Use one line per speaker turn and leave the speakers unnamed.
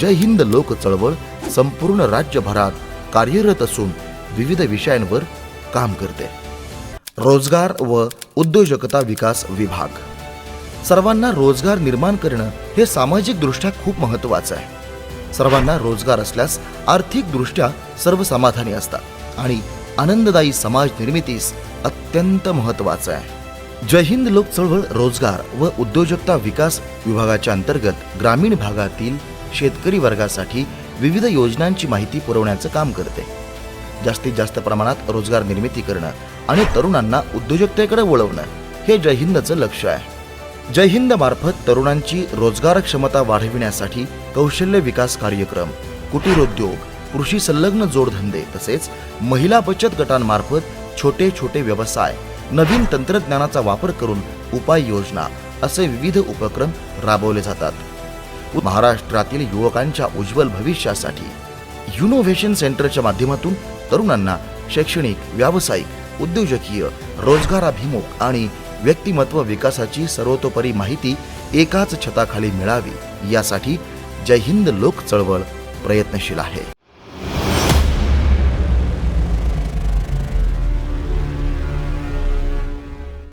जय हिंद लोक चळवळ संपूर्ण राज्यभरात कार्यरत असून विविध विषयांवर काम करते। रोजगार व उद्योजकता विकास विभाग। सर्वांना रोजगार निर्माण करणं हे सामाजिक दृष्ट्या खूप महत्त्वाचं आहे। सर्वांना रोजगार असल्यास आर्थिक दृष्ट्या सर्व समाधानी असतात आणि आनंददायी समाज निर्मितीस अत्यंत महत्त्वाचं आहे। जय हिंद लोक चळवळ रोजगार व उद्योजकता विकास विभागाच्या अंतर्गत ग्रामीण भागातील शेतकरी वर्गासाठी विविध योजनांची माहिती पुरवण्याचं काम करते। जास्तीत जास्त प्रमाणात रोजगार निर्मिती करणं आणि तरुणांना उद्योजकतेकडे वळवणं हे जय हिंदचं लक्ष्य आहे। जय हिंद मार्फत तरुणांची रोजगार क्षमता वाढविण्यासाठी कौशल्य विकास कार्यक्रम, कुटीरोद्योग, कृषी संलग्न जोडधंदे तसेच महिला बचत गटांमार्फत छोटे छोटे व्यवसाय, नवीन तंत्रज्ञानाचा वापर करून उपाययोजना असे विविध उपक्रम राबवले जातात। महाराष्ट्रातील युवकांच्या उज्ज्वल भविष्यासाठी युनोव्हेशन सेंटरच्या माध्यमातून तरुणांना शैक्षणिक, व्यावसायिक, उद्योजकीय, रोजगाराभिमुख आणि व्यक्तिमत्व विकासाची सर्वतोपरी माहिती एकाच छताखाली मिळावी यासाठी जय हिंद लोक चळवळ प्रयत्नशील आहे।